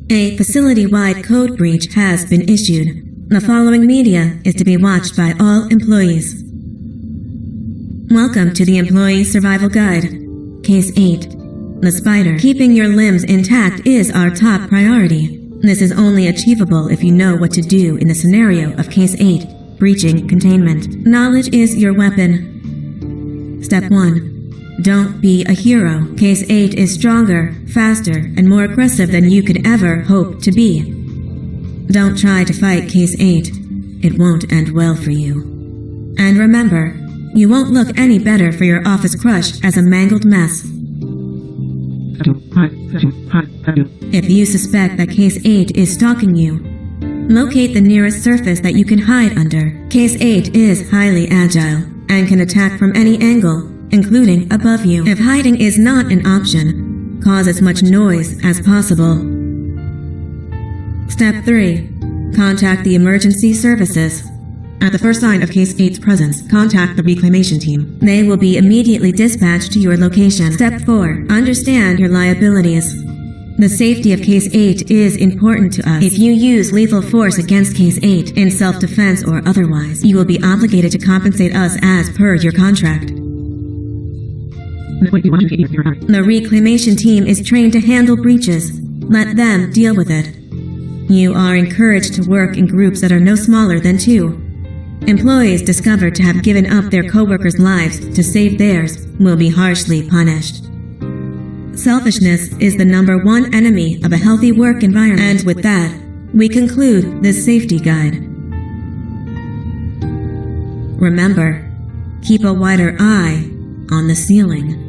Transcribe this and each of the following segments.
A facility-wide code breach has been issued. The following media is to be watched by all employees. Welcome to the Employee Survival Guide. Case 8. The spider. Keeping your limbs intact is our top priority. This is only achievable if you know what to do in the scenario of Case 8, breaching containment. Knowledge is your weapon. Step 1. Don't be a hero. Case 8 is stronger, faster, and more aggressive than you could ever hope to be. Don't try to fight Case 8. It won't end well for you. And remember, you won't look any better for your office crush as a mangled mess. If you suspect that Case 8 is stalking you, locate the nearest surface that you can hide under. Case 8 is highly agile and can attack from any angle, including above you. If hiding is not an option, cause as much noise as possible. Step 3. Contact the emergency services. At the first sign of Case 8's presence, contact the reclamation team. They will be immediately dispatched to your location. Step 4. Understand your liabilities. The safety of Case 8 is important to us. If you use lethal force against Case 8, in self-defense or otherwise, you will be obligated to compensate us as per your contract. The reclamation team is trained to handle breaches. Let them deal with it. You are encouraged to work in groups that are no smaller than 2. Employees discovered to have given up their coworkers' lives to save theirs will be harshly punished. Selfishness is the #1 enemy of a healthy work environment. And with that, we conclude this safety guide. Remember, keep a wider eye on the ceiling.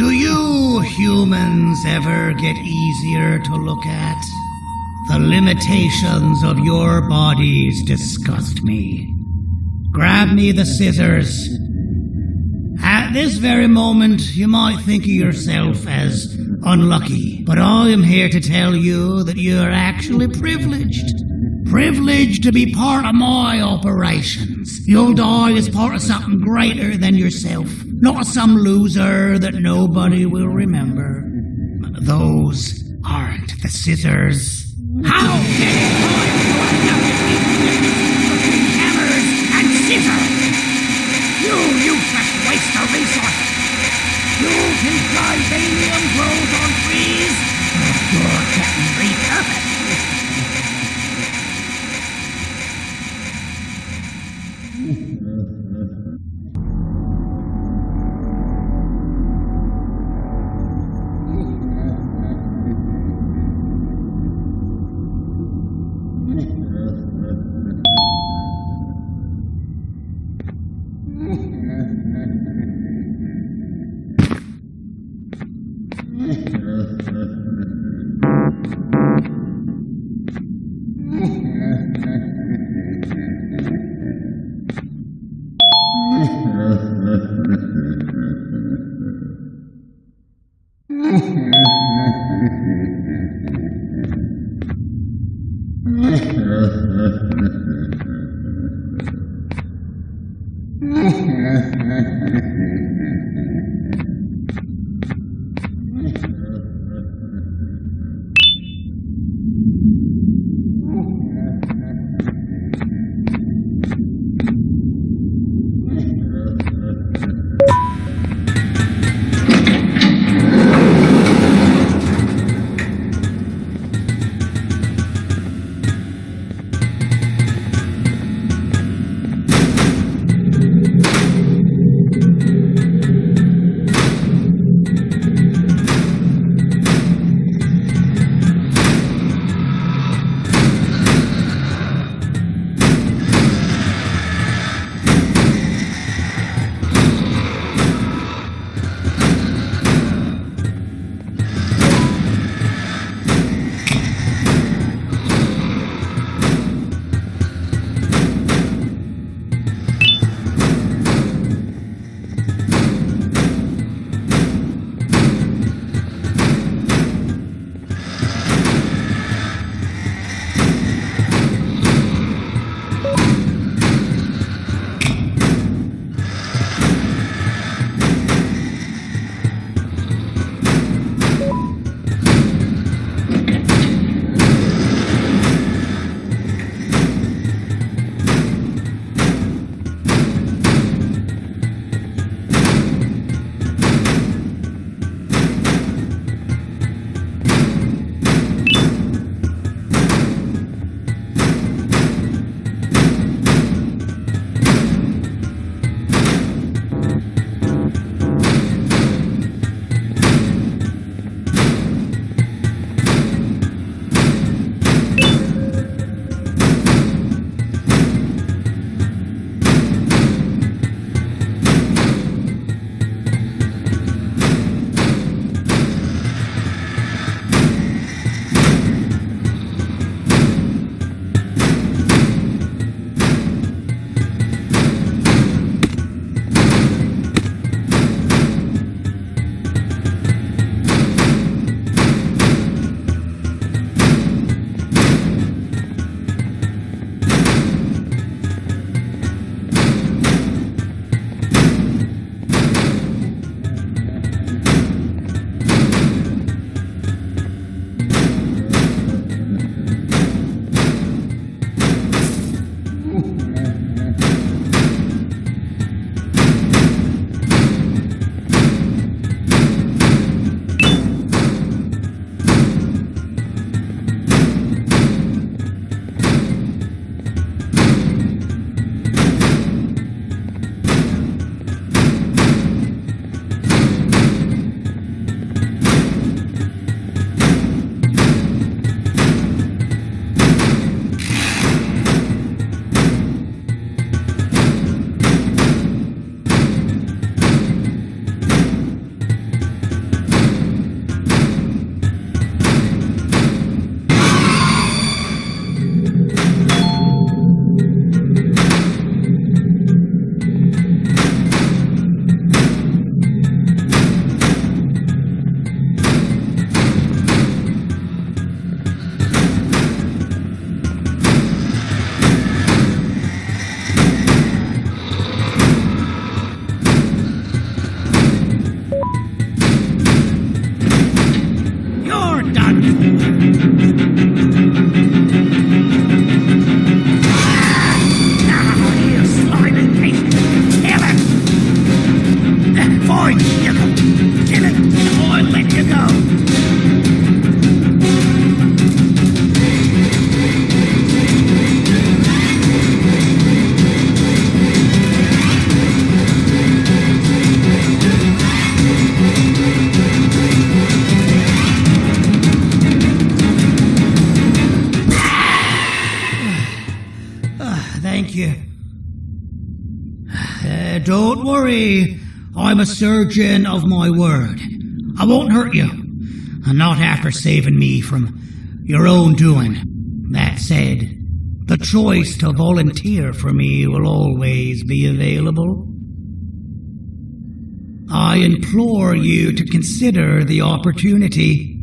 Do you humans ever get easier to look at? The limitations of your bodies disgust me. Grab me the scissors. At this very moment, you might think of yourself as unlucky, but I am here to tell you that you are actually privileged. Privileged to be part of my operations. You'll die as part of something greater than yourself, not as some loser that nobody will remember. Those aren't the scissors. How can you find between hammers and scissors? You useless waste of resources! You think Vibranium grows on trees? You're getting repurposed! worry. I'm a surgeon of my word. I won't hurt you. And not after saving me from your own doing. That said, the choice to volunteer for me will always be available. I implore you to consider the opportunity.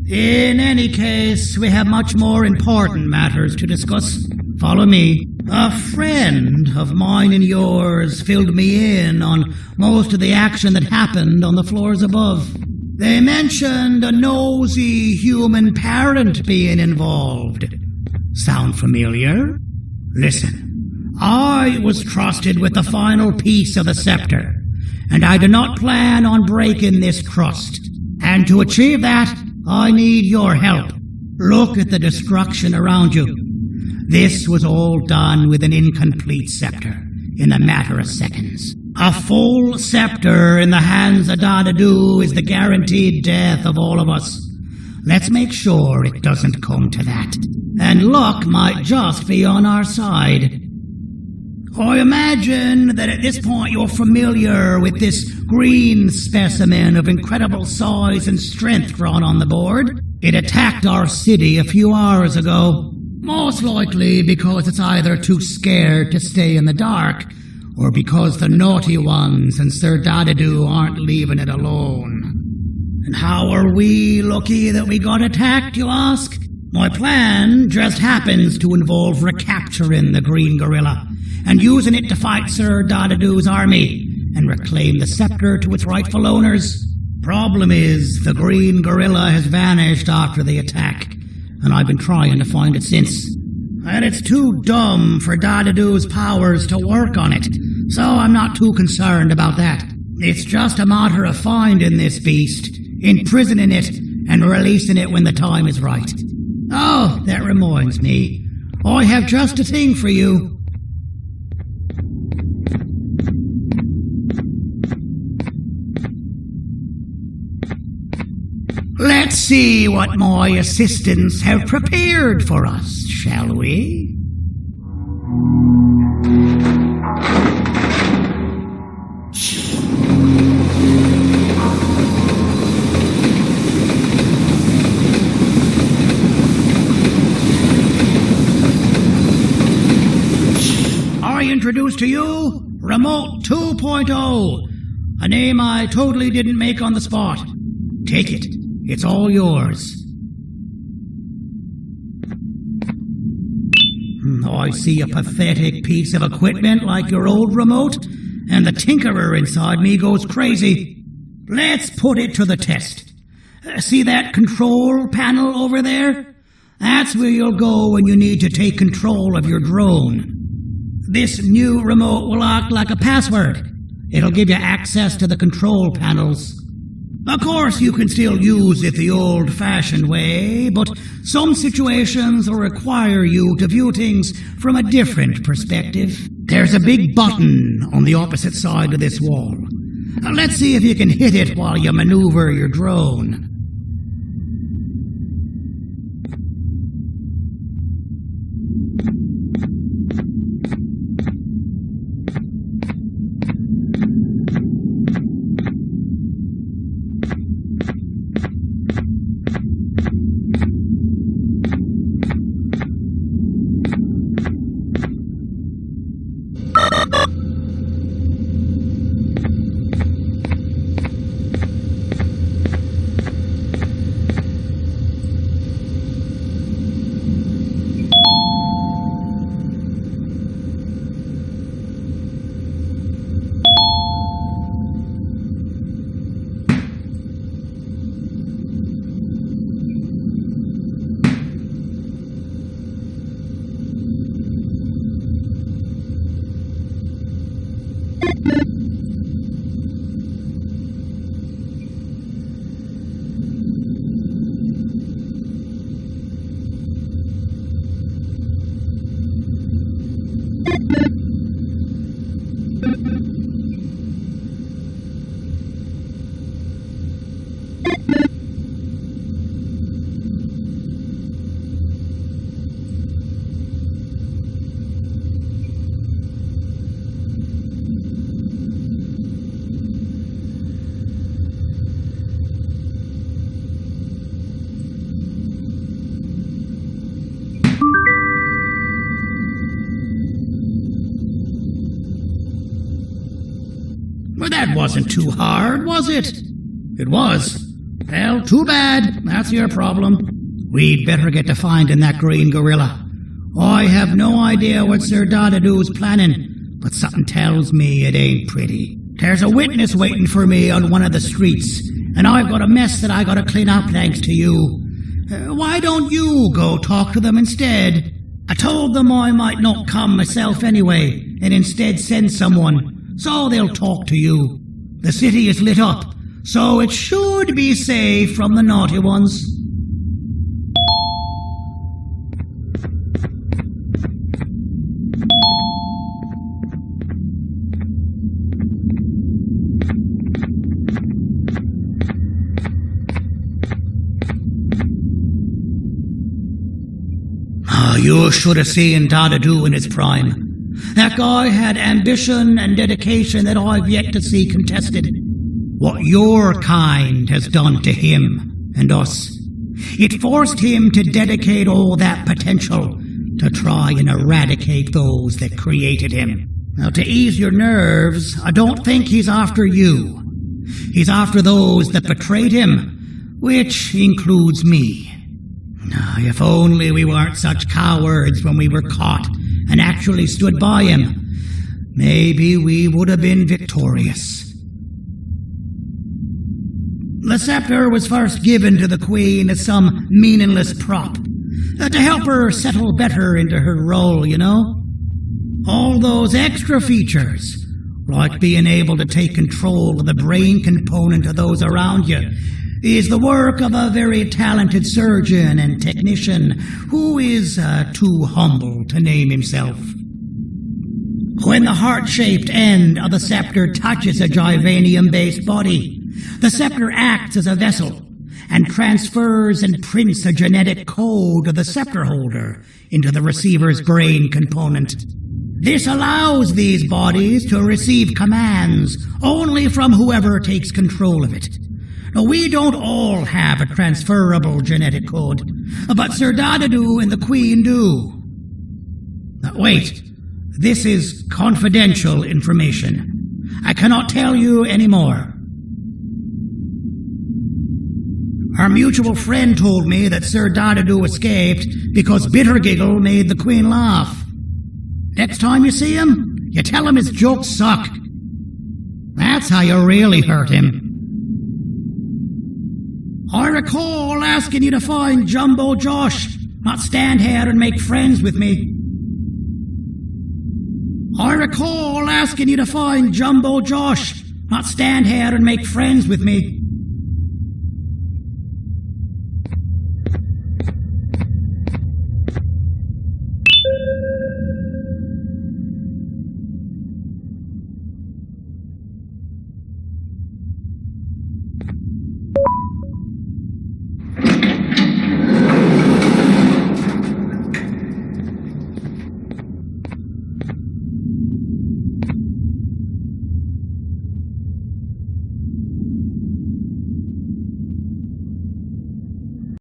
In any case, we have much more important matters to discuss. Follow me. A friend of mine and yours filled me in on most of the action that happened on the floors above. They mentioned a nosy human parent being involved. Sound familiar? Listen, I was trusted with the final piece of the scepter, and I do not plan on breaking this trust. And to achieve that, I need your help. Look at the destruction around you. This was all done with an incomplete scepter, in a matter of seconds. A full scepter in the hands of Dadadu is the guaranteed death of all of us. Let's make sure it doesn't come to that. And luck might just be on our side. I imagine that at this point you're familiar with this green specimen of incredible size and strength drawn on the board. It attacked our city a few hours ago. Most likely because it's either too scared to stay in the dark, or because the naughty ones and Sir Dadadu aren't leaving it alone. And how are we lucky that we got attacked, you ask? My plan just happens to involve recapturing the green gorilla, and using it to fight Sir Dadadu's army, and reclaim the scepter to its rightful owners. Problem is, the green gorilla has vanished after the attack, and I've been trying to find it since. And it's too dumb for Dadadu's powers to work on it, so I'm not too concerned about that. It's just a matter of finding this beast, imprisoning it, and releasing it when the time is right. Oh, that reminds me. I have just a thing for you. Let's see what my assistants have prepared for us, shall we? I introduce to you Remote 2.0, a name I totally didn't make on the spot. Take it. It's all yours. I see a pathetic piece of equipment like your old remote, and the tinkerer inside me goes crazy. Let's put it to the test. See that control panel over there? That's where you'll go when you need to take control of your drone. This new remote will act like a password. It'll give you access to the control panels. Of course, you can still use it the old-fashioned way, but some situations will require you to view things from a different perspective. There's a big button on the opposite side of this wall. Let's see if you can hit it while you maneuver your drone. wasn't too hard, was it? It was. Well, too bad. That's your problem. We'd better get to finding that green gorilla. I have no idea what Sir Dadadoo's planning, but something tells me it ain't pretty. There's a witness waiting for me on one of the streets, and I've got a mess that I gotta clean up thanks to you. Why don't you go talk to them instead? I told them I might not come myself anyway, and instead send someone, so they'll talk to you. The city is lit up, so it should be safe from the naughty ones. You should have seen Dadadoo in his prime. That guy had ambition and dedication that I've yet to see contested. What your kind has done to him and us. It forced him to dedicate all that potential to try and eradicate those that created him. Now, to ease your nerves, I don't think he's after you. He's after those that betrayed him, which includes me. If only we weren't such cowards when we were caught and actually stood by him, maybe we would have been victorious. The scepter was first given to the Queen as some meaningless prop, to help her settle better into her role, you know? All those extra features, like being able to take control of the brain component of those around you, is the work of a very talented surgeon and technician who is too humble to name himself. When the heart-shaped end of the scepter touches a Givanium-based body, the scepter acts as a vessel and transfers and prints a genetic code of the scepter holder into the receiver's brain component. This allows these bodies to receive commands only from whoever takes control of it. Now, we don't all have a transferable genetic code, but Sir Dadadoo and the Queen do. Now, wait, this is confidential information. I cannot tell you any more. Our mutual friend told me that Sir Dadadoo escaped because Bittergiggle made the Queen laugh. Next time you see him, you tell him his jokes suck. That's how you really hurt him. I recall asking you to find Jumbo Josh, not stand here and make friends with me. I recall asking you to find Jumbo Josh, not stand here and make friends with me.